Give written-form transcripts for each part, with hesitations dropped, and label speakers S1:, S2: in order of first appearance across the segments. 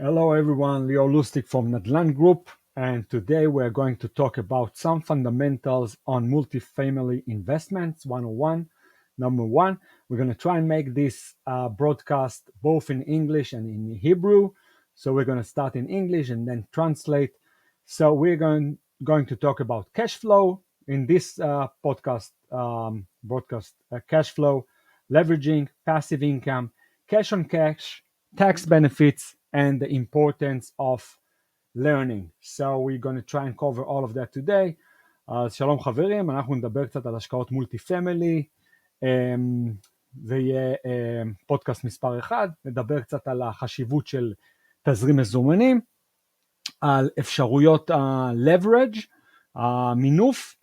S1: Hello everyone, Leo Lustig from Nadlan Group, and today we're going to talk about some fundamentals on multifamily investments 101. Number one, we're going to try and make this broadcast both in English and in Hebrew. So we're going to start in English and then translate. So we're going to talk about cash flow in this broadcast, cash flow, leveraging, passive income, cash on cash, tax benefits, and the importance of learning. So we're going to try and cover all of that today. אז שלום חברים, אנחנו נדבר קצת על השקעות מולטי פמילי, זה יהיה פודקאסט מספר 1, נדבר קצת על החשיבות של תזרים מזומנים, על אפשרויות ה-leverage, המינוף,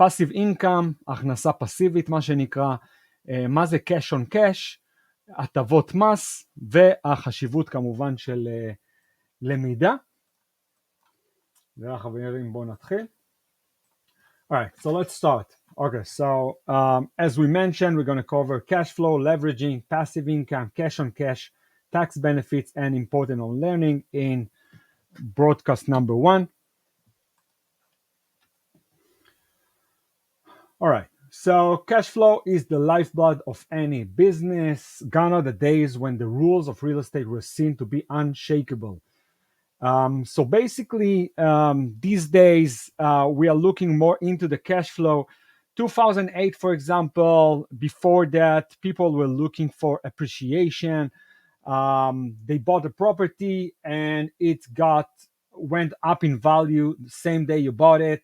S1: passive income, הכנסה פסיבית מה שנקרא, מה זה cash on cash, הטבות מס, והחשיבות כמובן של למידה. חברים, בואו נתחיל. Alright, so let's start. Okay, so as we mentioned, we're going to cover cash flow, leveraging, passive income, cash on cash, tax benefits, and important on learning in broadcast number 1. Alright, so cash flow is the lifeblood of any business. Gone are the days when the rules of real estate were seen to be unshakable. So basically, these days, we are looking more into the cash flow. 2008, for example, before that, people were looking for appreciation. They bought a property and it went up in value the same day you bought it.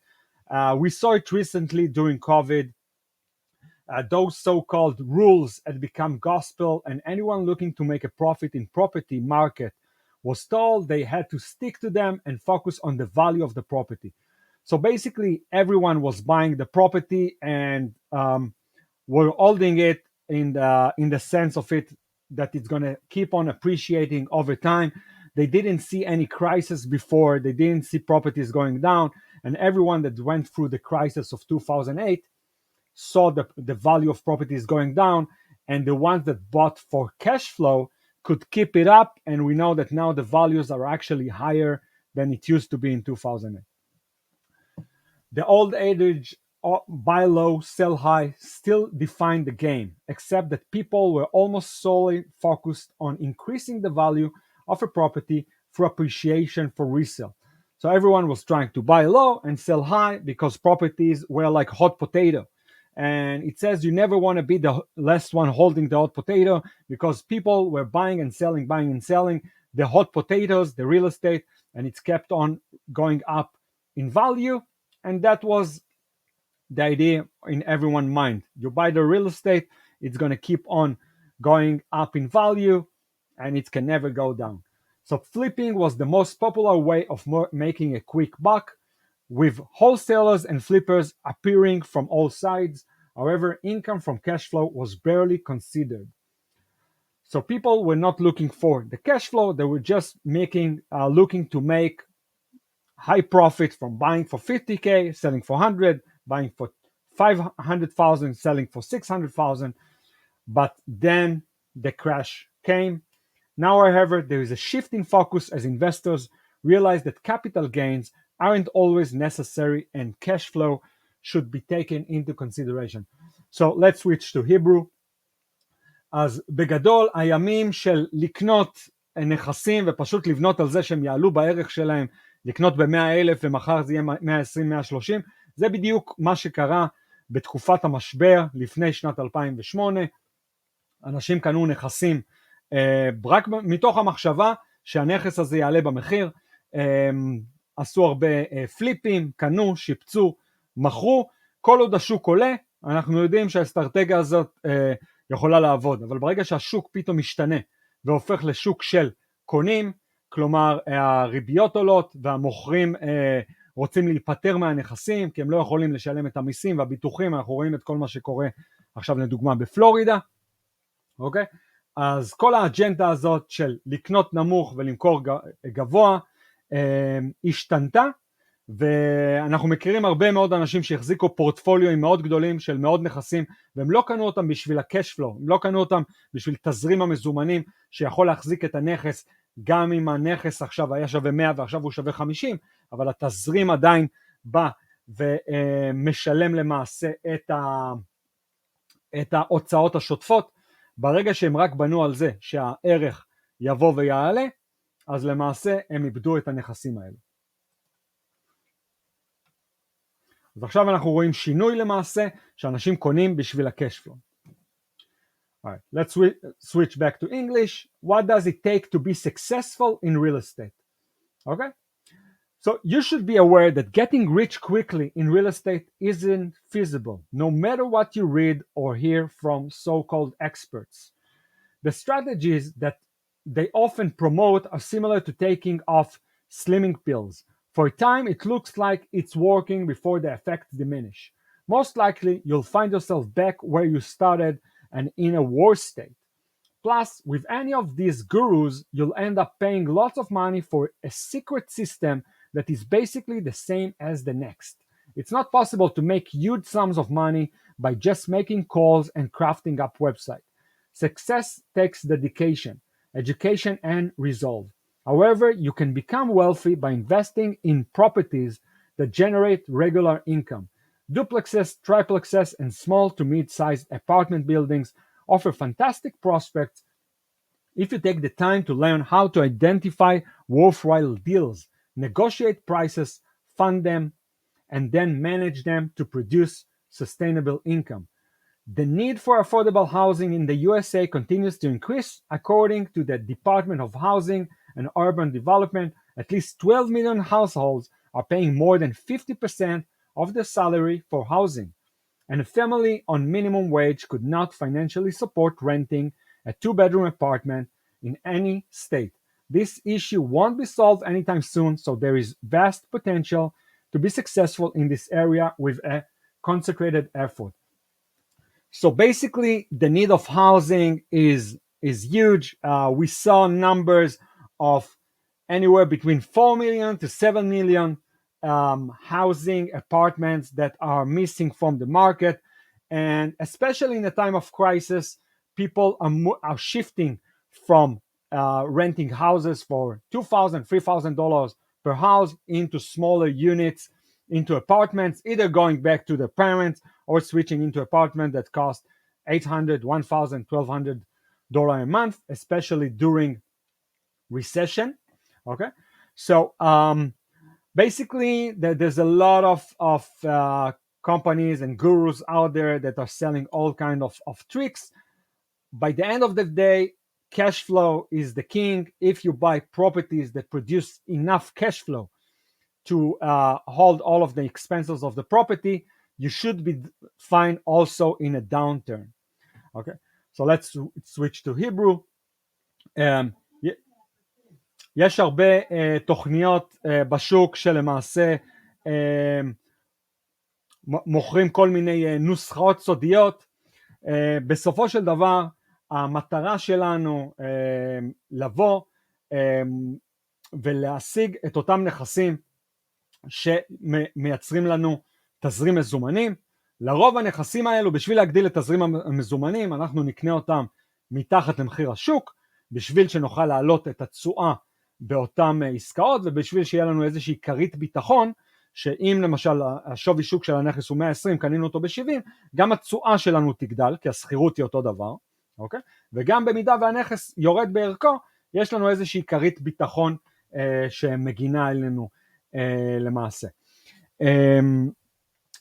S1: We saw it recently during COVID. Those so-called rules had become gospel, and anyone looking to make a profit in property market was told they had to stick to them and focus on the value of the property. So basically, everyone was buying the property and were holding it in the sense of it that it's going to keep on appreciating over time. They didn't see any crisis before. They didn't see properties going down. And everyone that went through the crisis of 2008 saw the value of properties going down. And the ones that bought for cash flow could keep it up, and we know that now the values are actually higher than it used to be in 2008. The old adage, buy low, sell high, still defined the game, except that people were almost solely focused on increasing the value of a property through appreciation for resale. So everyone was trying to buy low and sell high because properties were like hot potato. And it says you never want to be the last one holding the hot potato, because people were buying and selling the hot potatoes, the real estate, and it's kept on going up in value. And that was the idea in everyone's mind. You buy the real estate, it's going to keep on going up in value, and it can never go down. So flipping was the most popular way of making a quick buck, with wholesalers and flippers appearing from all sides. However, income from cash flow was barely considered. So people were not looking for the cash flow, they were just looking to make high profit from buying for 50K, selling for 100, buying for 500,000, selling for 600,000. But then the crash came. Now, however, there is a shift in focus as investors realize that capital gains aren't always necessary and cash flow should be taken into consideration. So let's switch to Hebrew. אז בגדול, הימים של לקנות נכסים ופשוט לבנות על זה שהם יעלו בערך שלהם, לקנות ב100,000 ומחר זה יהיה 120, 130, זה בדיוק מה שקרה בתקופת המשבר לפני שנת 2008. אנשים קנו נכסים רק מתוך המחשבה שהנכס הזה יעלה במחיר, עשו הרבה פליפים, קנו, שיפצו, מכרו. כל עוד השוק עולה, אנחנו יודעים שהאסטרטגיה הזאת יכולה לעבוד, אבל ברגע שהשוק פתאום משתנה והופך לשוק של קונים, כלומר הריביות עולות והמוכרים רוצים להיפטר מהנכסים כי הם לא יכולים לשלם את המיסים והביטוחים, אנחנו רואים את כל מה שקורה עכשיו לדוגמה בפלורידה, אוקיי? אז כל האג'נדה הזאת של לקנות נמוך ולמכור גבוה השתנתה, ואנחנו מכירים הרבה מאוד אנשים שהחזיקו פורטפוליואים מאוד גדולים של מאוד נכסים, והם לא קנו אותם בשביל הקש פלו, הם לא קנו אותם בשביל תזרים המזומנים שיכול להחזיק את הנכס גם אם הנכס עכשיו היה שווה 100 ועכשיו הוא שווה 50, אבל התזרים עדיין בא ומשלם למעשה את ההוצאות השוטפות. ברגע שהם רק בנו על זה שהערך יבוא ויעלה, אז למעשה הם איבדו את הנכסים האלה. אז עכשיו אנחנו רואים שינוי למעשה שאנשים קונים בשביל ה-cash flow. All right, let's switch back to English. What does it take to be successful in real estate? Okay, so you should be aware that getting rich quickly in real estate isn't feasible, no matter what you read or hear from so-called experts. The strategies that they often promote are similar to taking off slimming pills. For a time, it looks like it's working before the effects diminish. Most likely, you'll find yourself back where you started and in a worse state. Plus, with any of these gurus, you'll end up paying lots of money for a secret system that is basically the same as the next. It's not possible to make huge sums of money by just making calls and crafting up websites. Success takes dedication, education, and resolve. However, you can become wealthy by investing in properties that generate regular income. Duplexes, triplexes, and small to mid-sized apartment buildings offer fantastic prospects if you take the time to learn how to identify worthwhile deals, negotiate prices, fund them, and then manage them to produce sustainable income. The need for affordable housing in the USA continues to increase. According to the Department of Housing and Urban Development, at least 12 million households are paying more than 50% of their salary for housing, and a family on minimum wage could not financially support renting a two-bedroom apartment in any state. This issue won't be solved anytime soon, so there is vast potential to be successful in this area with a concentrated effort. So basically, the need of housing is huge. We saw numbers of anywhere between 4 million to 7 million housing apartments that are missing from the market. And especially in a time of crisis, people are shifting from renting houses for $2,000, $3,000 per house into smaller units, into apartments, either going back to their parents or switching into apartment that cost $800, $1,000, $1,200 a month, especially during recession. Okay, so basically there's a lot of companies and gurus out there that are selling all kind of tricks. By the end of the day, cash flow is the king. If you buy properties that produce enough cash flow to hold all of the expenses of the property, you should be fine also in a downturn. Okay, so let's switch to Hebrew. יש הרבה תוכניות בשוק שלמעשה מוכרים כל מיני נוסחאות סודיות. בסופו של דבר המטרה שלנו לבוא ולהשיג את אותם נכסים שמייצרים לנו תזרים מזומנים. לרוב הנכסים האלו, בשביל להגדיל את תזרים המזומנים, אנחנו נקנה אותם מתחת למחיר השוק, בשביל שנוכל להעלות את התשואה באותם עסקאות, ובשביל שיהיה לנו איזושהי כרית ביטחון, שאם למשל השווי שוק של הנכס הוא 120, קנינו אותו ב-70, גם התשואה שלנו תגדל, כי הסחירות היא אותו דבר, אוקיי? וגם במידה והנכס יורד בערכו, יש לנו איזושהי כרית ביטחון שמגינה עלינו למעשה.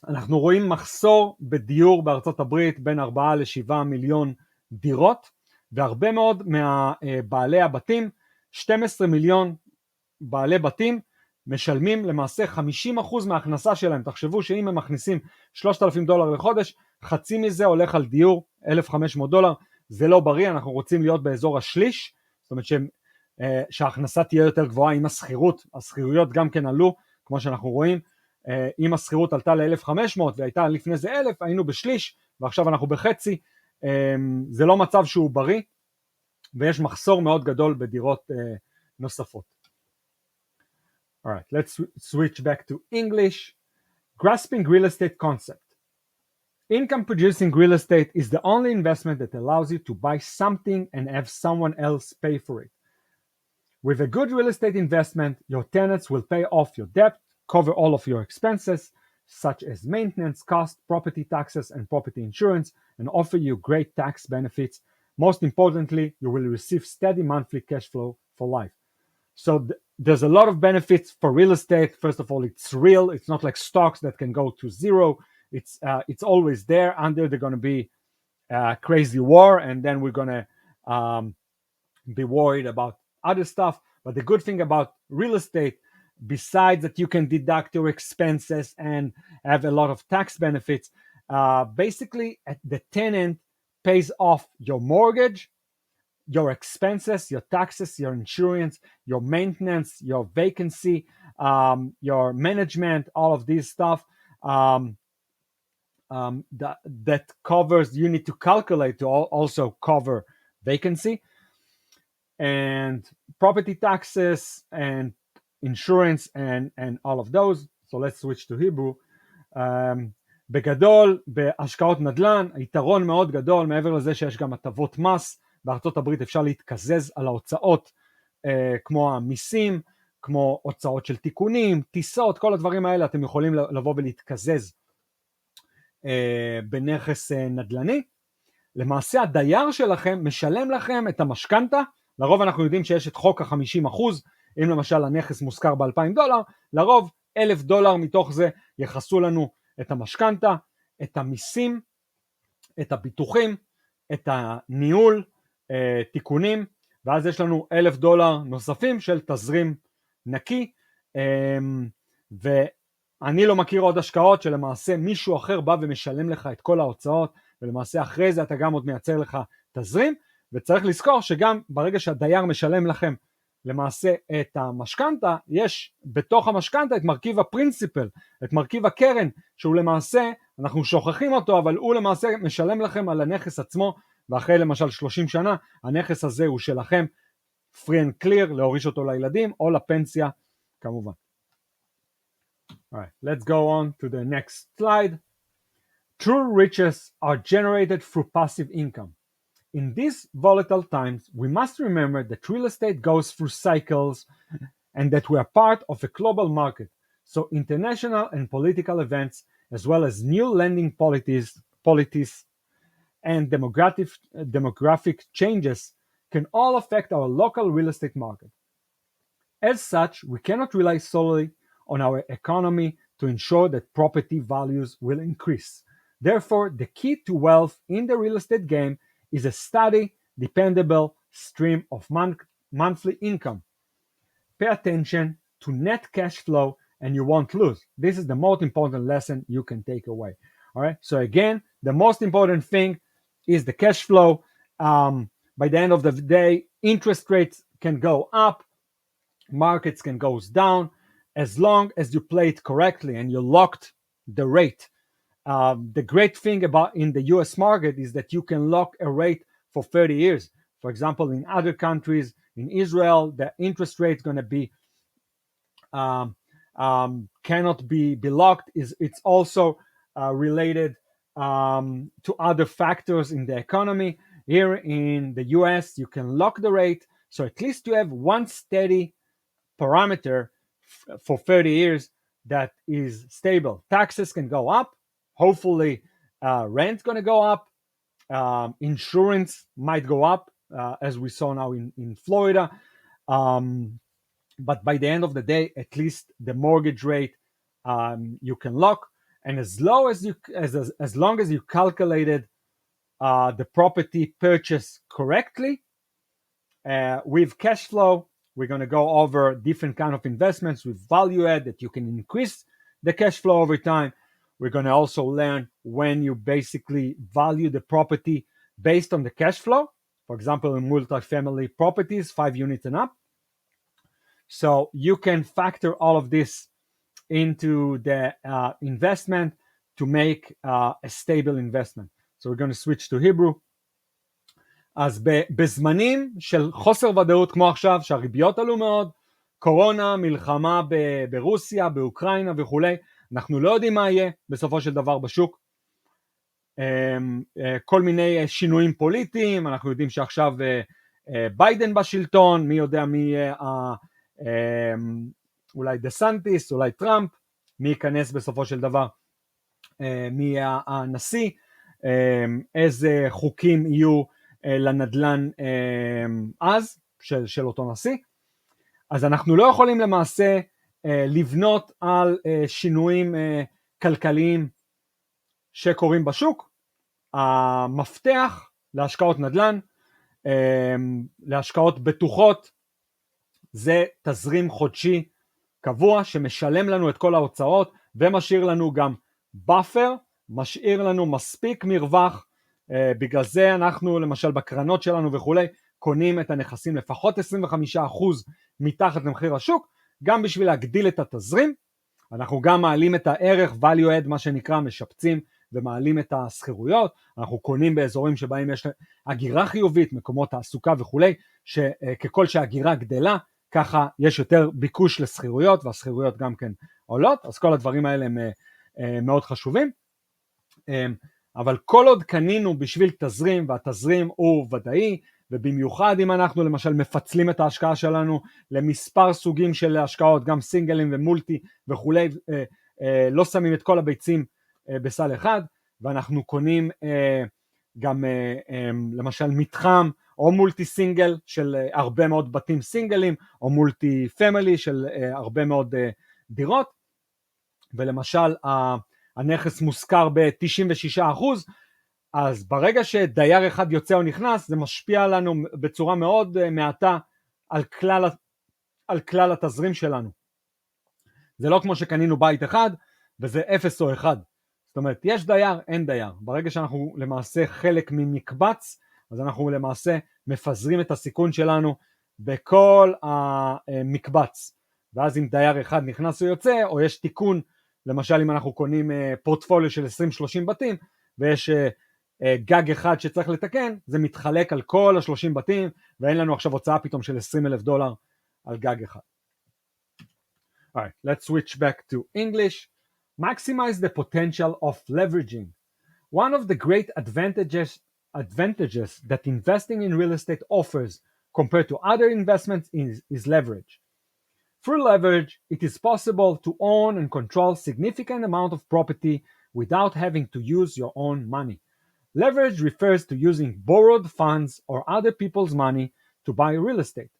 S1: אנחנו רואים מחסור בדיור בארצות הברית בין 4 ל-7 מיליון דירות, והרבה מאוד מהבעלי הבתים, 12 מיליון בעלי בתים, משלמים למעשה 50% מההכנסה שלהם. תחשבו שאם הם מכניסים $3,000 לחודש, חצי מזה הולך על דיור, $1,500, זה לא בריא, אנחנו רוצים להיות באזור השליש, זאת אומרת שההכנסה תהיה יותר גבוהה עם הסחירות, הסחירויות גם כן עלו, כמו שאנחנו רואים, אם הסחירות עלתה ל-1,500 והייתה לפני זה 1,000, היינו בשליש, ועכשיו אנחנו בחצי, זה לא מצב שהוא בריא, ויש מחסור מאוד גדול בדירות נוספות. All right, let's switch back to English. Grasping real estate concept. Income producing real estate is the only investment that allows you to buy something and have someone else pay for it. With a good real estate investment, your tenants will pay off your debt, cover all of your expenses, such as maintenance costs, property taxes, and property insurance, and offer you great tax benefits. Most importantly, you will receive steady monthly cash flow for life. So there's a lot of benefits for real estate. First of all, it's real. It's not like stocks that can go to zero. It's always there. Under they're going to be crazy war, and then we're going to be worried about other stuff. But the good thing about real estate, besides that you can deduct your expenses and have a lot of tax benefits, basically the tenant pays off your mortgage, your expenses, your taxes, your insurance, your maintenance, your vacancy, your management, all of this stuff. That covers, you need to calculate to also cover vacancy and property taxes and insurance and all of those. So let's switch to Hebrew. בגדול, בהשקעות נדל"ן, היתרון מאוד גדול, מעבר לזה שיש גם הטבות מס, בארצות הברית אפשר להתקזז על ההוצאות, כמו המיסים, כמו הוצאות של תיקונים, טיסות, כל הדברים האלה, אתם יכולים לבוא ולהתקזז בנכס נדל"ני. למעשה הדייר שלכם משלם לכם את המשכנתה, לרוב אנחנו יודעים שיש את חוק ה-50%, אם למשל הנכס מושכר ב$2,000, לרוב $1,000 מתוך זה יחסו לנו את המשכנתה, את המיסים, את הביטוחים, את הניהול, תיקונים, ואז יש לנו $1,000 נוספים של תזרים נקי, ואני לא מכיר עוד השקעות שלמעשה מישהו אחר בא ומשלם לך את כל ההוצאות, ולמעשה אחרי זה אתה גם עוד מייצר לך תזרים, וצריך לזכור שגם ברגע שהדייר משלם לכם למעשה את המשכנתה, יש בתוך המשכנתה את מרכיב הפרינסיפל, את מרכיב הקרן, שהוא למעשה, אנחנו שוכחים אותו, אבל הוא למעשה משלם לכם על הנכס עצמו, ואחרי למשל 30 שנה, הנכס הזה הוא שלכם, free and clear, להוריש אותו לילדים, או לפנסיה, כמובן. Alright, let's go on to the next slide. True riches are generated through passive income. In these volatile times, we must remember that real estate goes through cycles and that we are part of a global market. So international and political events, as well as new lending policies and demographic changes can all affect our local real estate market. As such, we cannot rely solely on our economy to ensure that property values will increase. Therefore, the key to wealth in the real estate game is a steady, dependable stream of monthly income. Pay attention to net cash flow and you won't lose. This is the most important lesson you can take away. All right. So again, the most important thing is the cash flow. By the end of the day, interest rates can go up, markets can go down, as long as you play it correctly and you locked the rate. The great thing about in the US market is that you can lock a rate for 30 years. For example, in other countries, in Israel, the interest rate is going to be cannot be locked. It's also related to other factors in the economy. Here in the US, you can lock the rate, so at least you have one steady parameter for 30 years that is stable. Taxes can go up. Hopefully, rent's going to go up. Insurance might go up, as we saw now in Florida. But by the end of the day, at least the mortgage rate you can lock. And as long as you calculated the property purchase correctly, with cash flow, we're going to go over different kind of investments with value add that you can increase the cash flow over time. We're going to also learn when you basically value the property based on the cash flow. For example, in multifamily properties, 5 units and up. So you can factor all of this into the investment to make a stable investment. So we're going to switch to Hebrew. אז בזמנים של חוסר ודאות כמו עכשיו, שהריביות עלו מאוד, קורונה, מלחמה ברוסיה, באוקראינה וכולי, אנחנו לא יודעים מה יהיה בסופו של דבר בשוק. כל מיני שינויים פוליטיים, אנחנו יודעים שעכשיו ביידן בשלטון, מי יודע מי יהיה, אולי דה סנטיס, אולי טראמפ, מי ייכנס בסופו של דבר, מי יהיה הנשיא, איזה חוקים יהיו לנדל"ן אז, של אותו נשיא. אז אנחנו לא יכולים למעשה לבנות על שינויים כלכליים שקורים בשוק. המפתח להשקעות נדל"ן, להשקעות בטוחות, זה תזרים חודשי קבוע שמשלם לנו את כל ההוצאות ומשאיר לנו גם באפר, משאיר לנו מספיק מרווח. בגלל זה אנחנו למשל בקרנות שלנו וכולי קונים את הנכסים לפחות 25% מתחת למחיר השוק, גם בשביל להגדיל את התזרים. אנחנו גם מעלים את הערך value add, מה שנקרא, משפצים ומעלים את הסחירויות. אנחנו קונים באזורים שבהם יש הגירה חיובית, מקומות תעסוקה וכולי, שככל שההגירה גדלה ככה יש יותר ביקוש לסחירויות, והסחירויות גם כן עולות. אז כל הדברים האלה הם מאוד חשובים. אבל כל עוד קנינו בשביל תזרים, והתזרים הוא ודאי, ובמיוחד אם אנחנו למשל מפצלים את ההשקעה שלנו למספר סוגים של השקעות, גם סינגלים ומולטי וכולי, לא שמים את כל הביצים בסל אחד, ואנחנו קונים גם למשל מתחם או מולטי סינגל של הרבה מאוד בתים סינגלים, או מולטי פמילי של הרבה מאוד דירות, ולמשל הנכס מושכר ב-96%, אז ברגע שדייר אחד יוצא או נכנס, זה משפיע לנו בצורה מאוד מעטה על כלל התזרים שלנו. זה לא כמו שקנינו בית אחד, וזה 0 או 1. זאת אומרת, יש דייר, אין דייר. ברגע שאנחנו למעשה חלק ממקבץ, אז אנחנו למעשה מפזרים את הסיכון שלנו בכל המקבץ. ואז אם דייר אחד נכנס או יוצא, או יש תיקון, למשל אם אנחנו קונים פורטפוליו של 20-30 בתים, ויש גג אחד שצריך לתקן, זה מתחלק על כל ה-30 בתים, ואין לנו עכשיו הוצאה פתאום של $20,000 על גג אחד. Alright, let's switch back to English. Maximize the potential of leveraging. One of the great advantages that investing in real estate offers compared to other investments is leverage. Through leverage, it is possible to own and control significant amount of property without having to use your own money. Leverage refers to using borrowed funds or other people's money to buy real estate.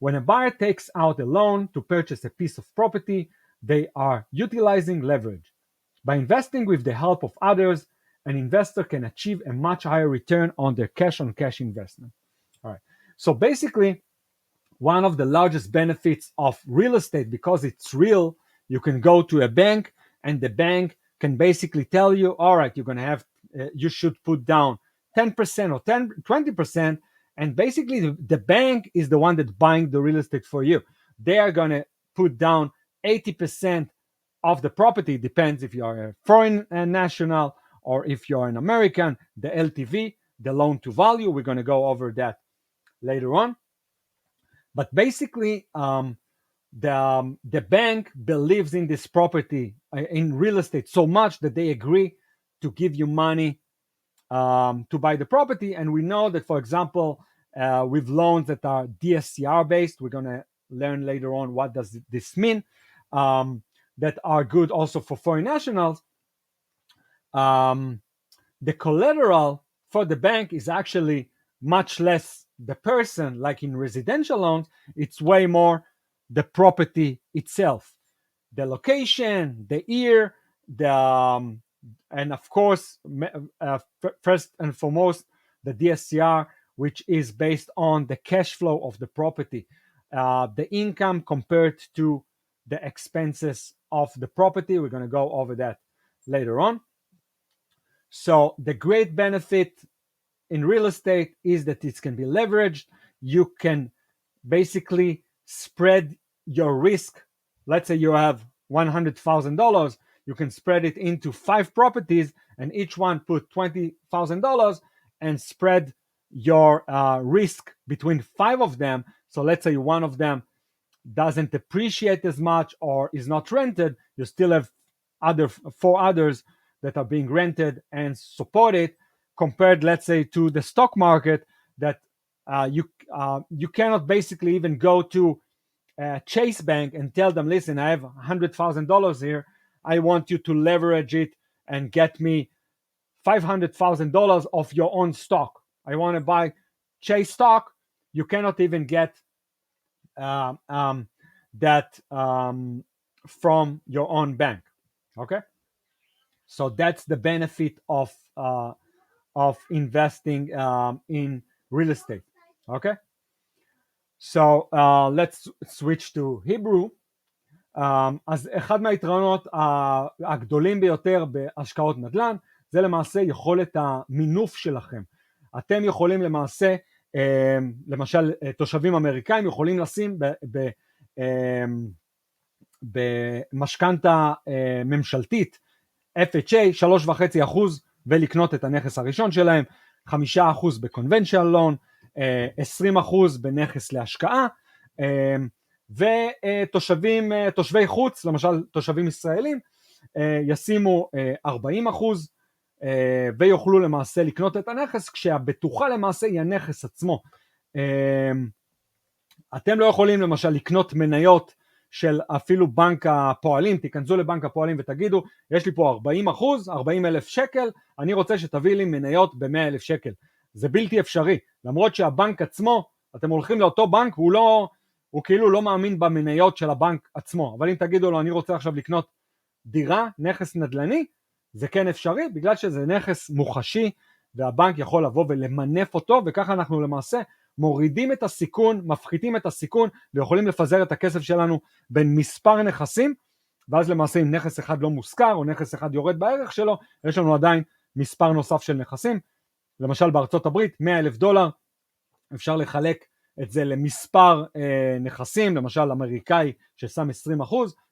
S1: When a buyer takes out a loan to purchase a piece of property, they are utilizing leverage. By investing with the help of others, an investor can achieve a much higher return on their cash-on-cash investment. All right. So basically, one of the largest benefits of real estate, because it's real, you can go to a bank and the bank can basically tell you, all right, you're going to have, you should put down 10% or 20%, and basically the bank is the one that's buying the real estate for you. They are going to put down 80% of the property. Depends if you are a foreign national or if you're an American. The LTV, the loan to value, we're going to go over that later on. But basically, the bank believes in this property, in real estate, so much that they agree to give you money to buy the property. And we know that, for example, with loans that are DSCR based, we're going to learn later on what does this mean, that are good also for foreign nationals. The collateral for the bank is actually much less the person, like in residential loans. It's way more the property itself, the location, the year, and of course, first and foremost, the DSCR, which is based on the cash flow of the property, the income compared to the expenses of the property. We're going to go over that later on. So the great benefit in real estate is that it can be leveraged. You can basically spread your risk. Let's say you have $100,000. You can spread it into 5 properties and each one put $20,000 and spread your risk between 5 of them. So let's say one of them doesn't appreciate as much or is not rented. You still have 4 others that are being rented and supported, compared, let's say, to the stock market that You cannot basically even go to Chase Bank and tell them, listen, I have $100,000 here. I want you to leverage it and get me $500,000 of your own stock. I want to buy Chase stock. You cannot even get that from your own bank. Okay, so that's the benefit of investing in real estate. Okay, so let's switch to Hebrew. אז אחד מהיתרונות הגדולים ביותר בהשקעות נדל"ן זה למעשה יכולת המינוף שלכם. אתם יכולים למעשה, למשל תושבים אמריקאים יכולים לשים במשכנתה ממשלתית FHA 3.5% ולקנות את הנכס הראשון שלהם, 5% בקונבנציונל לון, 20% בנכס להשקעה, ותושבי חוץ, למשל תושבים ישראלים, ישימו 40% ויוכלו למעשה לקנות את הנכס, כשהבטוחה למעשה היא הנכס עצמו. אתם לא יכולים למשל לקנות מניות של אפילו בנק הפועלים, תיכנסו לבנק הפועלים ותגידו, יש לי פה 40%, 40,000 שקל, אני רוצה שתביא לי מניות ב100,000 שקל. זה בלתי אפשרי, למרות שהבנק עצמו, אתם הולכים לאותו בנק, הוא כאילו לא מאמין במניות של הבנק עצמו, אבל אם תגידו לו, אני רוצה עכשיו לקנות דירה, נכס נדל"ני, זה כן אפשרי, בגלל שזה נכס מוחשי, והבנק יכול לבוא ולמנף אותו, וככה אנחנו למעשה מורידים את הסיכון, מפחיתים את הסיכון, ויכולים לפזר את הכסף שלנו בין מספר נכסים, ואז למעשה אם נכס אחד לא מושכר, או נכס אחד יורד בערך שלו, יש לנו עדיין מספר נוסף של נכסים, למשל בארצות הברית, $100,000, אפשר לחלק את זה למספר נכסים, למשל אמריקאי ששם 20%,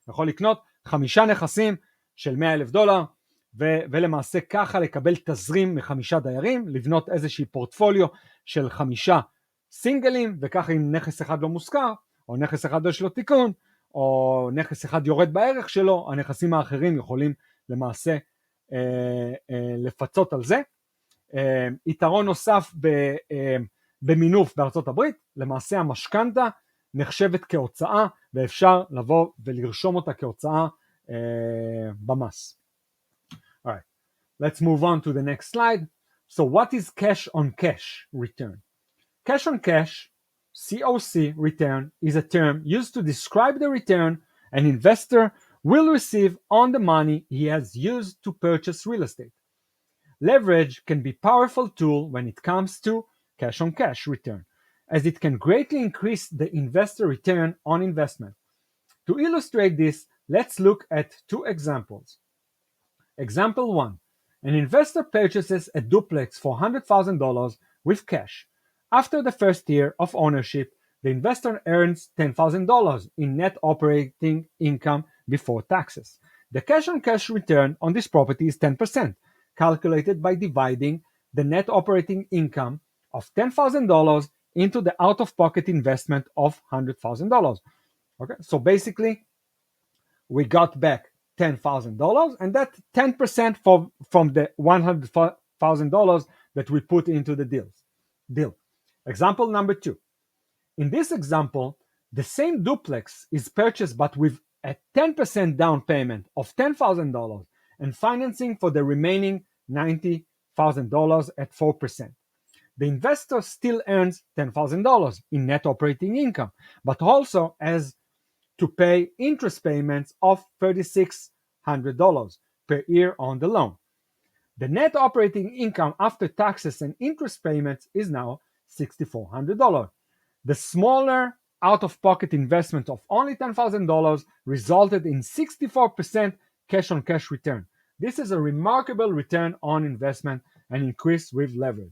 S1: יכול לקנות 5 נכסים של $100,000, ולמעשה ככה לקבל תזרים מ5 דיירים, לבנות איזושהי פורטפוליו של 5 סינגלים, וככה אם נכס אחד לא מושכר, או נכס אחד יש לו תיקון, או נכס אחד יורד בערך שלו, הנכסים האחרים יכולים למעשה לפצות על זה. יתרון נוסף במינוף בארצות הברית, למעשה המשכנתה נחשבת כהוצאה, ואפשר לבוא ולרשום אותה כהוצאה במס. Alright, let's move on to the next slide. So what is cash on cash return? Cash on cash, COC return, is a term used to describe the return an investor will receive on the money he has used to purchase real estate. Leverage can be a powerful tool when it comes to cash on cash return, as it can greatly increase the investor return on investment. To illustrate this, let's look at 2 examples. Example 1. An investor purchases a duplex for $100,000 with cash. After the first year of ownership, the investor earns $10,000 in net operating income before taxes. The cash-on-cash return on this property is 10%, calculated by dividing the net operating income of $10,000 into the out-of-pocket investment of $100,000. Okay, so basically, we got back $10,000, and that 10% from the $100,000 that we put into the deal. Example number 2. In this example, the same duplex is purchased but with a 10% down payment of $10,000 and financing for the remaining $90,000 at 4%. The investor still earns $10,000 in net operating income, but also has to pay interest payments of $3,600 per year on the loan. The net operating income after taxes and interest payments is now $6,400. The smaller out-of-pocket investment of only $10,000 resulted in 64% cash-on-cash return. This is a remarkable return on investment and increase with leverage.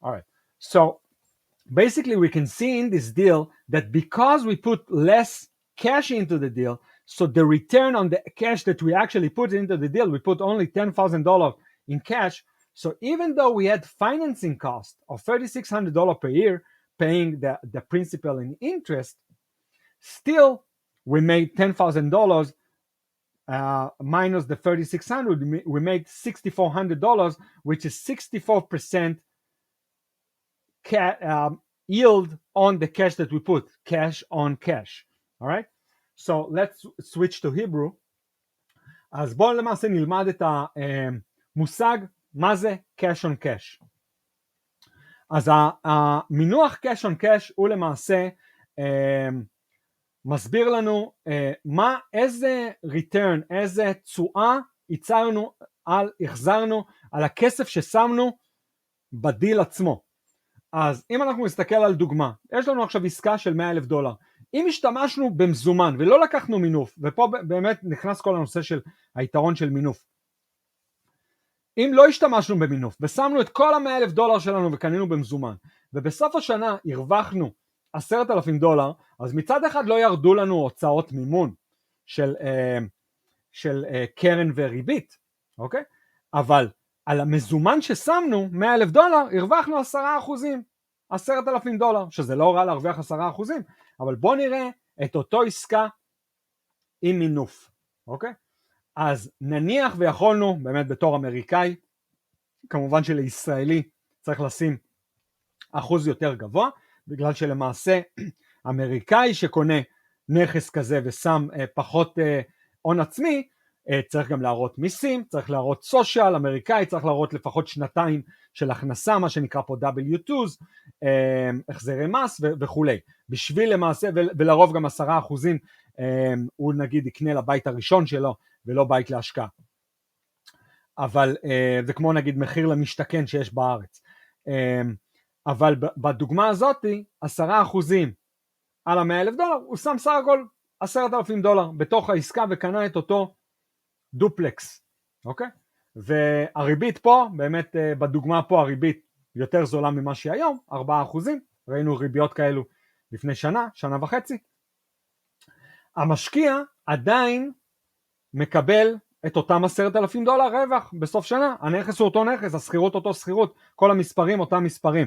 S1: All right, so basically we can see in this deal that because we put less cash into the deal, so the return on the cash that we actually put into the deal, we put only $10,000 in cash. So even though we had financing cost of $3,600 per year, paying the principal and interest, still we made $10,000 minus the $3,600, we made $6,400, which is 64% yield on the cash that we put, cash on cash. All right? So let's switch to Hebrew. אז בואו למעשה נלמד את המושג מה זה cash on cash. אז המינוח cash on cash הוא למעשה מסביר לנו איזה return, איזה תשואה החזרנו על הכסף ששמנו בדיל עצמו. אז אם אנחנו נסתכל על דוגמה, יש לנו עכשיו עסקה של $100,000. אם השתמשנו במזומן ולא לקחנו מינוף, ופה באמת נכנס כל הנושא של היתרון של מינוף, אם לא השתמשנו במינוף ושמנו את כל $100,000 שלנו וקנינו במזומן, ובסוף השנה הרווחנו $10,000, אז מצד אחד לא ירדו לנו הוצאות מימון של קרן וריבית, אוקיי? אבל על המזומן ששמנו $100,000 הרווחנו 10%, $10,000, שזה לא רע להרוויח 10%, אבל בוא נראה את אותו עסקה עם מינוף, אוקיי? אז נניח ויכולנו, באמת בתור אמריקאי, כמובן שלישראלי צריך לשים אחוז יותר גבוה, בגלל שלמעשה אמריקאי שקונה נכס כזה ושם פחות הון עצמי, צריך גם להראות מיסים, צריך להראות סושיאל, אמריקאי צריך להראות לפחות 2 של הכנסה, מה שנקרא פה W2s, החזרי מס וכולי. בשביל למעשה, ולרוב גם 10%, הוא נגיד יקנה לבית הראשון שלו, ולא בית להשקעה. אבל זה כמו נגיד מחיר למשתכן שיש בארץ. אבל בדוגמה הזאת, 10% על $100,000, הוא שם סך הכל $10,000 בתוך העסקה וקנה את אותו דופלקס, אוקיי? והריבית פה, באמת בדוגמה פה הריבית יותר זולה ממה שהיא היום, 4%, ראינו ריביות כאלו לפני שנה וחצי. המשקיע עדיין מקבל את אותם $10,000 רווח בסוף שנה, הנכס הוא אותו נכס, השכירות אותו שכירות, כל המספרים אותם מספרים.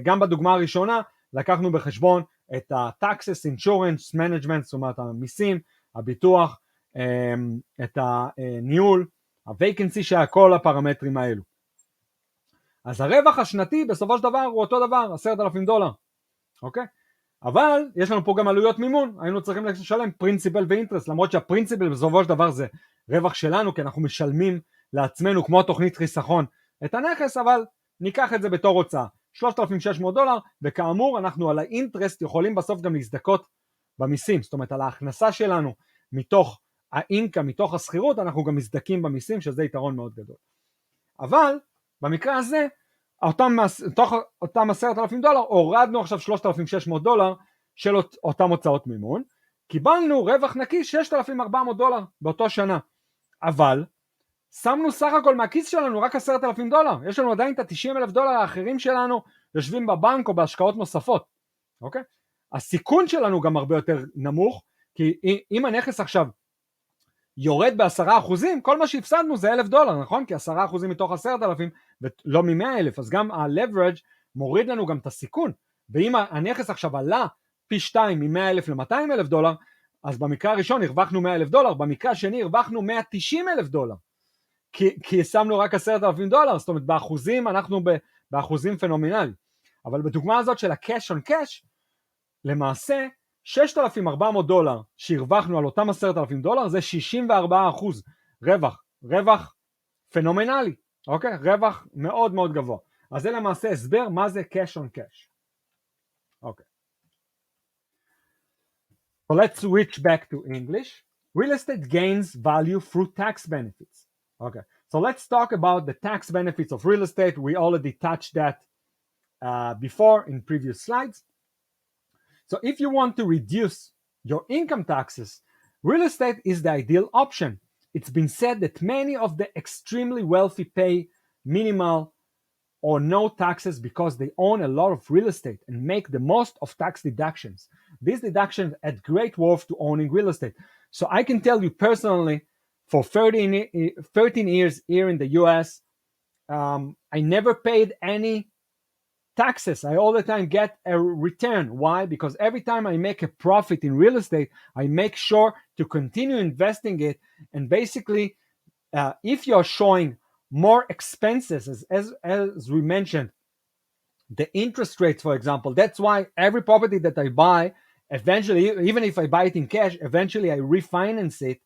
S1: גם בדוגמה הראשונה לקחנו בחשבון את ה-taxes, insurance, management, זאת אומרת המיסים, הביטוח, את הניהול, ה-vacancy, כל הפרמטרים האלו. אז הרווח השנתי בסופו של דבר הוא אותו דבר, $10,000, אוקיי? אבל יש לנו פה גם עלויות מימון, היינו צריכים לשלם פרינציפל ואינטרסט, למרות שהפרינציפל בסופו של דבר זה רווח שלנו, כי אנחנו משלמים לעצמנו כמו תוכנית חיסכון את הנכס, אבל ניקח את זה בתור הוצאה, $3,600, וכאמור אנחנו על האינטרסט יכולים בסוף גם להזדכות במיסים, זאת אומרת על ההכנסה שלנו מתוך האינקה, מתוך הסחירות, אנחנו גם מזדקים במיסים, שזה יתרון מאוד גדול. אבל במקרה הזה, אותם $10,000, הורדנו עכשיו $3,600 של אותם הוצאות מימון, קיבלנו רווח נקי $6,400 באותו שנה, אבל שמנו סך הכל מהכיס שלנו רק $10,000, יש לנו עדיין את $90,000 האחרים שלנו, יושבים בבנק או בהשקעות נוספות, אוקיי? הסיכון שלנו גם הרבה יותר נמוך, כי אם הנכס עכשיו יורד ב10%, כל מה שהפסדנו זה $1,000, נכון? כי 10% מתוך 10,000 ולא מ100,000, אז גם ה-leverage מוריד לנו גם את הסיכון, ואם הנכס עכשיו עלה פי 2 מ100,000 ל200,000 דולר, אז במקרה הראשון הרווחנו $100,000, במקרה השני הרווחנו $190,000, כי שמנו רק $10,000, זאת אומרת באחוזים אנחנו באחוזים פנומנליים, אבל בדוגמה הזאת של ה-cash on cash, למעשה $6,400 שהרווחנו על אותם $10,000, זה 64% רווח פנומנלי, אוקיי? רווח מאוד מאוד גבוה. אז זה למעשה הסבר מה זה cash on cash. אוקיי. So let's switch back to English. Real estate gains value through tax benefits. Okay. So let's talk about the tax benefits of real estate. We already touched that before in previous slides. So if you want to reduce your income taxes, real estate is the ideal option. It's been said that many of the extremely wealthy pay minimal or no taxes because they own a lot of real estate and make the most of tax deductions. These deductions add great worth to owning real estate. So I can tell you personally, for 13 years here in the US, I never paid any taxes. I all the time get a return. Why? Because every time I make a profit in real estate, I make sure to continue investing it. And basically, if you're showing more expenses, as we mentioned the interest rates, for example. That's why every property that I buy, eventually, even if I buy it in cash, eventually I refinance it,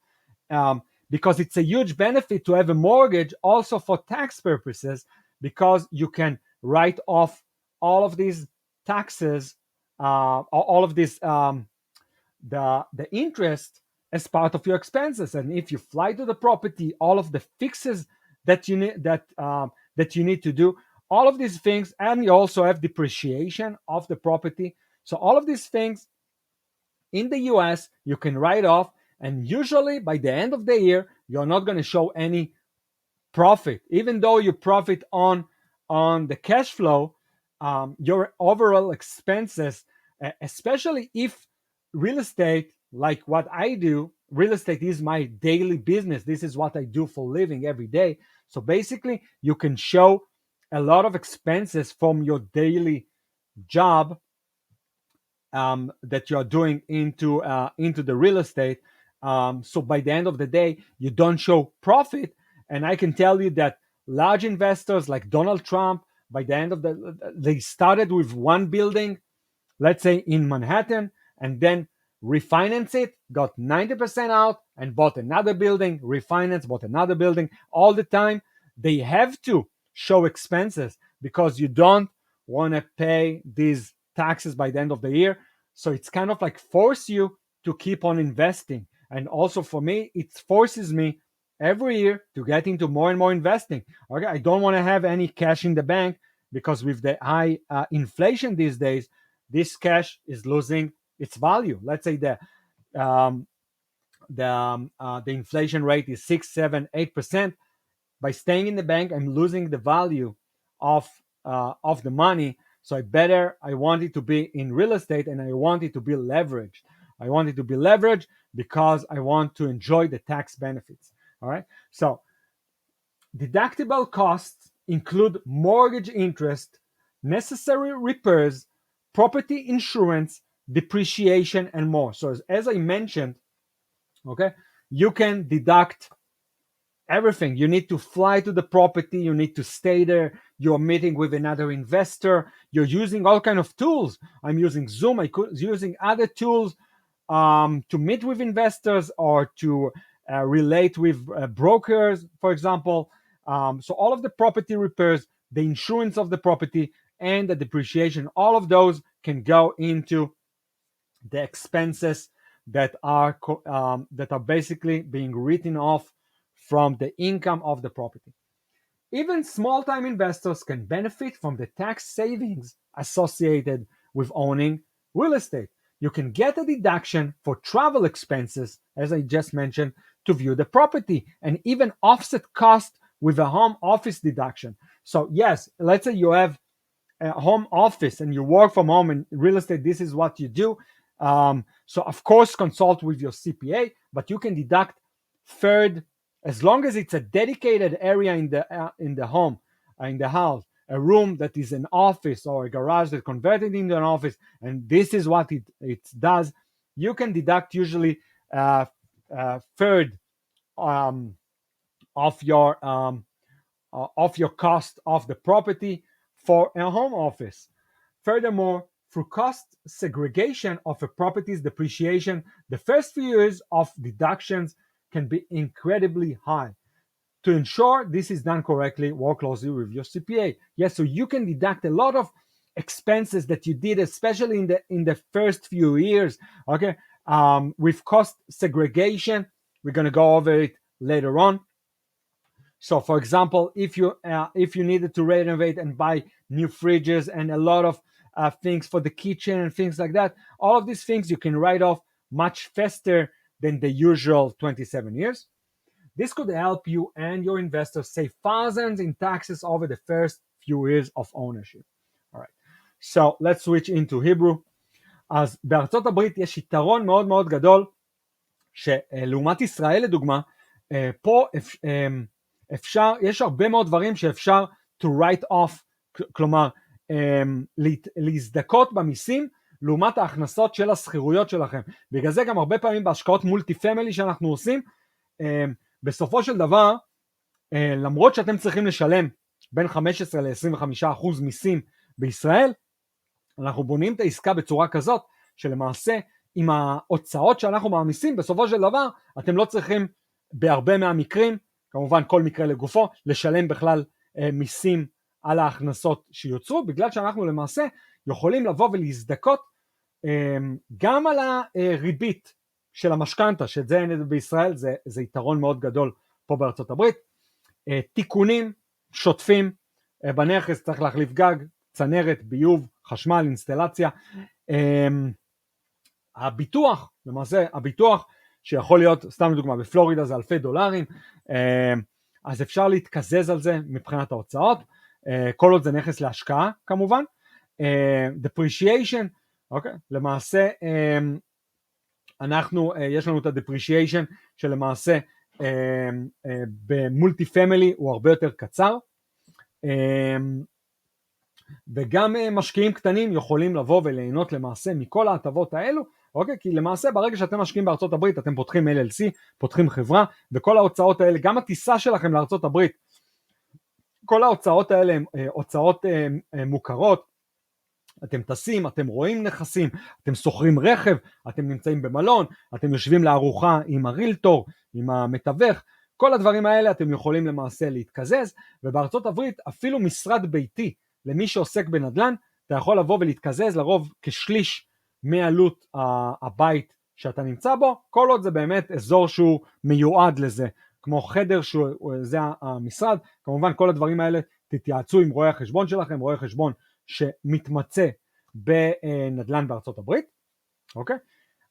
S1: because it's a huge benefit to have a mortgage also for tax purposes, because you can write off all of these taxes, all of this, the interest as part of your expenses. And if you fly to the property, all of the fixes that you need to do, all of these things, and you also have depreciation of the property. So all of these things in the US you can write off, and usually by the end of the year you're not going to show any profit, even though you profit on the cash flow. Your overall expenses, especially if real estate, like what I do, real estate is my daily business. This is what I do for living every day. So basically you can show a lot of expenses from your daily job, that you're doing into the real estate. So by the end of the day, you don't show profit. And I can tell you that large investors like Donald Trump, by the end of they started with one building, let's say in Manhattan, and then refinance it, got 90% out, and bought another building, refinanced, bought another building. All the time, they have to show expenses because you don't want to pay these taxes by the end of the year. So it's kind of like force you to keep on investing. And also for me, it forces me every year to get into more and more investing. Okay, I don't want to have any cash in the bank, because with the high inflation these days, this cash is losing its value. Let's say um, the inflation rate is 6, 7, 8%. By staying in the bank, I'm losing the value of the money. So I want it to be in real estate, and I want it to be leveraged. I want it to be leveraged because I want to enjoy the tax benefits. All right. So deductible costs include mortgage interest, necessary repairs, property insurance, depreciation, and more. So as I mentioned, okay, you can deduct everything. You need to fly to the property, you need to stay there, you're meeting with another investor, you're using all kind of tools. I'm using Zoom, I could using other tools, to meet with investors or to relate with brokers, for example. So all of the property repairs, the insurance of the property, and the depreciation, all of those can go into the expenses that are basically being written off from the income of the property. Even small-time investors can benefit from the tax savings associated with owning real estate. You can get a deduction for travel expenses, as I just mentioned, to view the property, and even offset cost with a home office deduction. So yes, let's say you have a home office and you work from home in real estate, this is what you do. So of course consult with your CPA, but you can deduct third, as long as it's a dedicated area in the home, in the house, a room that is an office or a garage that converted into an office, and this is what it does. You can deduct usually third, um, of your cost of the property for a home office. Furthermore, through cost segregation of a property's depreciation, the first few years of deductions can be incredibly high. To ensure this is done correctly, work closely with your CPA. Yes, so you can deduct a lot of expenses that you did, especially in the first few years. Okay, with cost segregation, we're going to go over it later on. So, for example, if you needed to renovate and buy new fridges and a lot of things for the kitchen and things like that, all of these things you can write off much faster than the usual 27 years. This could help you and your investors save thousands in taxes over the first few years of ownership. All right. So let's switch into Hebrew. אז בארצות הברית יש יתרון מאוד מאוד גדול, שלעומת ישראל לדוגמה, פה יש הרבה מאוד דברים שאפשר to write off, כלומר להזדכות במיסים לעומת ההכנסות של השכירויות שלכם. בגלל זה גם הרבה פעמים בהשקעות מולטי פמילי שאנחנו עושים, בסופו של דבר, למרות שאתם צריכים לשלם בין 15 ל-25% מיסים בישראל אנחנו בונים את העסקה בצורה כזאת, שלמעשה עם ההוצאות שאנחנו מעמיסים, בסופו של דבר אתם לא צריכים בהרבה מהמקרים, כמובן כל מקרה לגופו, לשלם בכלל מיסים על ההכנסות שיוצרו, בגלל שאנחנו למעשה יכולים לבוא ולהזדכות גם על הריבית של המשכנתה, שאת זה אין בישראל, זה יתרון מאוד גדול פה בארצות הברית. תיקונים שוטפים בנכס, צריך להחליף גג, צנרת, ביוב, חשמל, אינסטלציה. הביטוח, למעשה הביטוח שיכול להיות, סתם לדוגמה, בפלורידה זה אלפי דולרים, אז אפשר להתקזז על זה מבחינת ההוצאות, כל עוד זה נכס להשקעה כמובן. depreciation, אוקיי, למעשה יש לנו את ה-depreciation שלמעשה במולטי פמילי הוא הרבה יותר קצר, וגם משקיעים קטנים יכולים לבוא וליהנות למעשה מכל ההטבות האלו, אוקיי? כי למעשה ברגע שאתם משקיעים בארצות הברית אתם פותחים LLC, פותחים חברה, וכל ההוצאות האלה, גם הטיסה שלכם לארצות הברית, כל ההוצאות האלה הן הוצאות מוכרות, אתם טסים, אתם רואים נכסים, אתם שוכרים רכב, אתם נמצאים במלון, אתם יושבים לארוחה עם הרילטור, עם המתווך, כל הדברים האלה אתם יכולים למעשה להתקזז, ובארצות הברית אפילו משרד ביתי, למי שעוסק בנדל"ן, אתה יכול לבוא ולהתקזז לרוב כשליש מעלות הבית שאתה נמצא בו, כל עוד זה באמת אזור שהוא מיועד לזה, כמו חדר שזה המשרד, כמובן כל הדברים האלה תתייעצו עם רואי החשבון שלכם, רואי חשבון שמתמצא בנדל"ן בארצות הברית, אוקיי?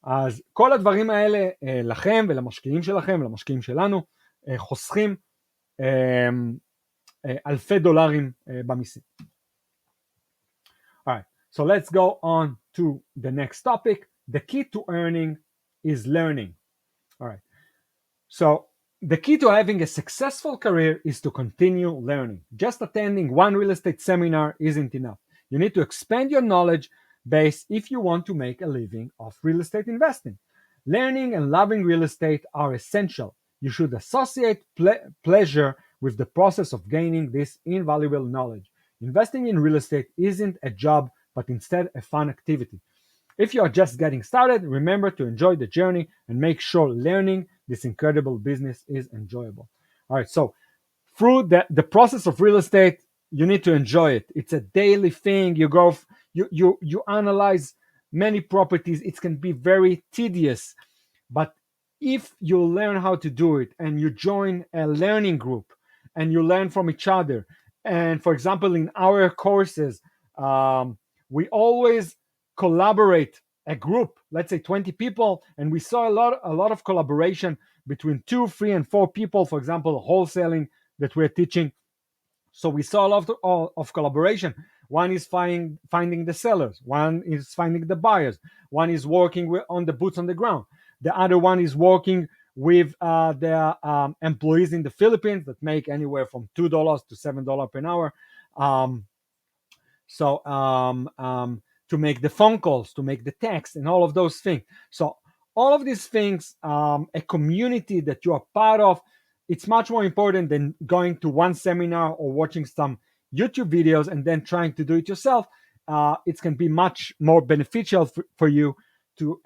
S1: אז כל הדברים האלה לכם ולמשקיעים שלכם, למשקיעים שלנו, חוסכים אלפי דולרים במיסים. All right, so let's go on to the next topic. The key to earning is learning. All right, so the key to having a successful career is to continue learning. Just attending one real estate seminar isn't enough. You need to expand your knowledge base if you want to make a living of real estate investing. Learning and loving real estate are essential. You should associate pleasure with the process of gaining this invaluable knowledge. Investing in real estate isn't a job, but instead a fun activity. If you are just getting started, remember to enjoy the journey and make sure learning this incredible business is enjoyable. All right, so through the process of real estate, you need to enjoy it. It's a daily thing. You analyze many properties. It can be very tedious, but if you learn how to do it and you join a learning group and you learn from each other, and for example, in our courses, we always collaborate a group, let's say 20 people, and we saw a lot of collaboration between 2, 3, and 4 people, for example, wholesaling that we're teaching. So we saw a lot of collaboration. One is finding the sellers, one is finding the buyers, one is working on the boots on the ground. The other one is working with the employees in the Philippines that make anywhere from $2 to $7 per hour. To make the phone calls, to make the text, and all of those things. So all of these things, a community that you are part of, it's much more important than going to one seminar or watching some YouTube videos and then trying to do it yourself. It can be much more beneficial for you to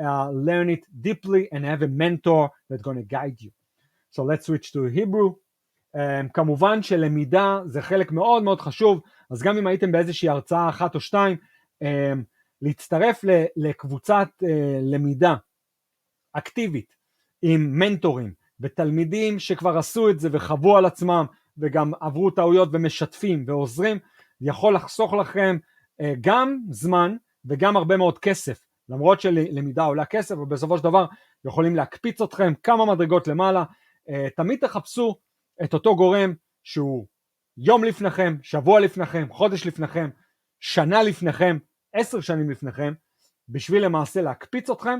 S1: learn it deeply and have a mentor that's going to guide you. So let's switch to Hebrew. כמובן שלמידה זה חלק מאוד מאוד חשוב, אז גם אם הייתם באיזושהי הרצאה אחת או שתיים, להצטרף לקבוצת למידה אקטיבית עם מנטורים ותלמידים שכבר עשו את זה וחוו על עצמם וגם עברו טעויות ומשתפים ועוזרים, יכול לחסוך לכם גם זמן וגם הרבה מאוד כסף, למרות שלמידה עולה כסף, ובסופו של דבר יכולים להקפיץ אתכם כמה מדרגות למעלה. תמיד תחפשו את אותו גורם שהוא יום לפניכם, שבוע לפניכם, חודש לפניכם, שנה לפניכם, 10 שנים לפניכם, בשביל למעשה להקפיץ אתכם.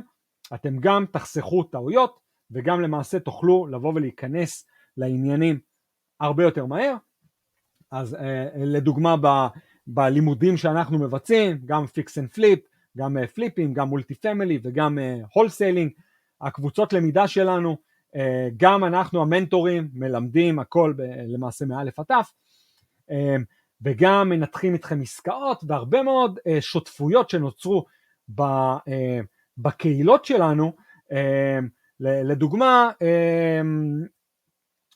S1: אתם גם תחסכו טעויות וגם למעשה תוכלו לבוא ולהיכנס לעניינים הרבה יותר מהר. אז לדוגמה בלימודים שאנחנו מבצעים, גם פיקס אנד פליפ, גם פליפים, גם מולטי פמילי וגם הולסיילינג, הקבוצות למידה שלנו, גם אנחנו המנטורים מלמדים הכל למעשה מאלף עד תף, וגם מנתחים איתכם עסקאות, והרבה מאוד שותפויות שנוצרו בקהילות שלנו. לדוגמה,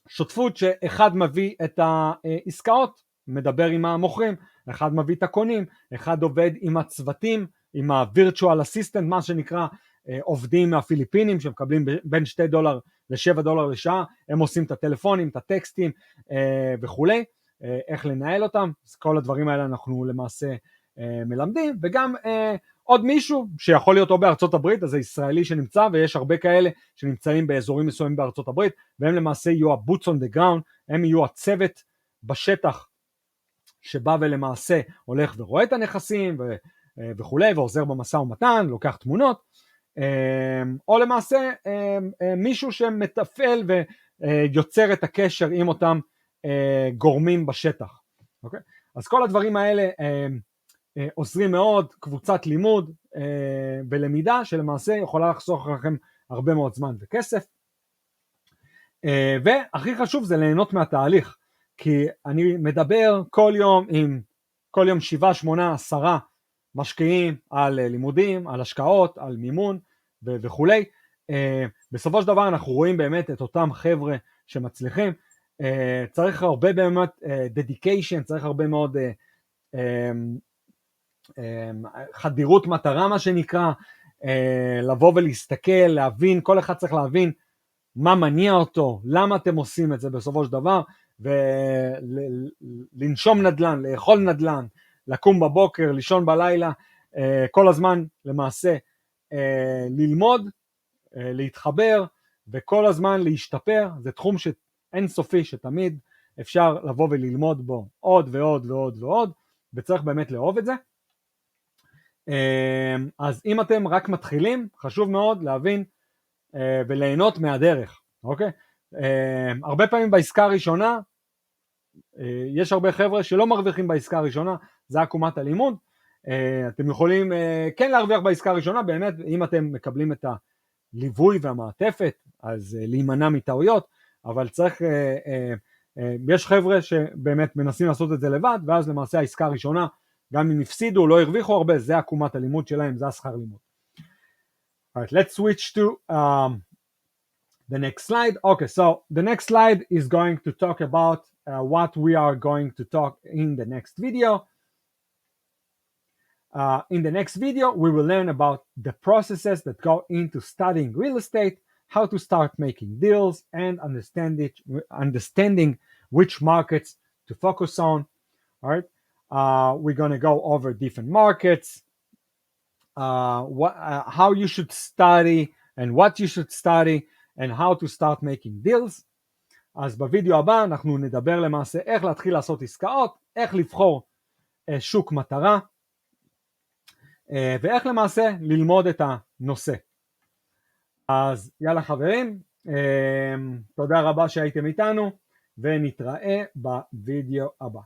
S1: שותפות שאחד מביא את העסקאות, מדבר עם המוכרים, אחד מביא את הקונים, אחד עובד עם הצוותים, עם ה-virtual assistant, מה שנקרא, עובדים מהפיליפינים שמקבלים בין $2 ל$7 לשעה, הם עושים את הטלפונים, את הטקסטים וכולי, איך לנהל אותם. אז כל הדברים האלה אנחנו למעשה מלמדים, וגם עוד מישהו שיכול להיות או בארצות הברית, אז זה ישראלי שנמצא, ויש הרבה כאלה שנמצאים באזורים מסוימים בארצות הברית, והם למעשה יהיו ה-boots on the ground, הם יהיו הצוות בשטח שבא ולמעשה הולך ורואה את הנכסים וכולי, ועוזר במשא ומתן, לוקח תמונות, או למעשה מישהו שמתפעל ויוצר את הקשר עם אותם גורמים בשטח. אוקיי? אז כל הדברים האלה עוזרים מאוד, קבוצת לימוד ולמידה שלמעשה יכולה לחסוך לכם הרבה מאוד זמן וכסף. והכי חשוב זה ליהנות מהתהליך, כי אני מדבר כל יום 7, 8, 10 משקיעים על לימודים, על השקעות, על מימון וכולי. בסופו של דבר אנחנו רואים באמת את אותם חבר'ה שמצליחים. צריך הרבה באמת dedication, צריך הרבה מאוד חדירות מטרה, מה שנקרא, לבוא ולהסתכל, להבין, כל אחד צריך להבין מה מניע אותו, למה אתם עושים את זה בסופו של דבר, ולנשום נדל"ן, לאכול נדל"ן, לקום בבוקר, לישון בלילה, כל הזמן למעשה ללמוד, להתחבר, וכל הזמן להשתפר. זה תחום אינסופי שתמיד אפשר לבוא וללמוד בו עוד ועוד ועוד ועוד, וצריך באמת לאהוב את זה. אז אם אתם רק מתחילים, חשוב מאוד להבין וליהנות מהדרך, אוקיי? הרבה פעמים בעסקה הראשונה, יש הרבה חבר'ה שלא מרוויחים בעסקה הראשונה, זה עקומת הלימוד. אתם יכולים כן להרוויח בעסקה הראשונה, באמת, אם אתם מקבלים את הליווי והמעטפת, אז להימנע מטעויות, אבל צריך, יש חבר'ה שבאמת מנסים לעשות את זה לבד, ואז למעשה העסקה הראשונה, גם אם הפסידו, לא הרוויחו הרבה, זה עקומת הלימוד שלהם, זה השכר לימוד. Alright, let's switch to the next slide. Okay, so the next slide is going to talk about what we are going to talk in the next video. In the next video, we will learn about the processes that go into studying real estate, how to start making deals, and understanding which markets to focus on. All right, we're going to go over different markets, how you should study and what you should study, and how to start making deals. אז בווידאו הבא אנחנו נדבר למעשה איך להתחיל לעשות עסקאות, איך לבחור שוק מטרה, ואיך למעשה ללמוד את הנושא. אז יאללה חברים, תודה רבה שהייתם איתנו, ונתראה בווידאו הבא.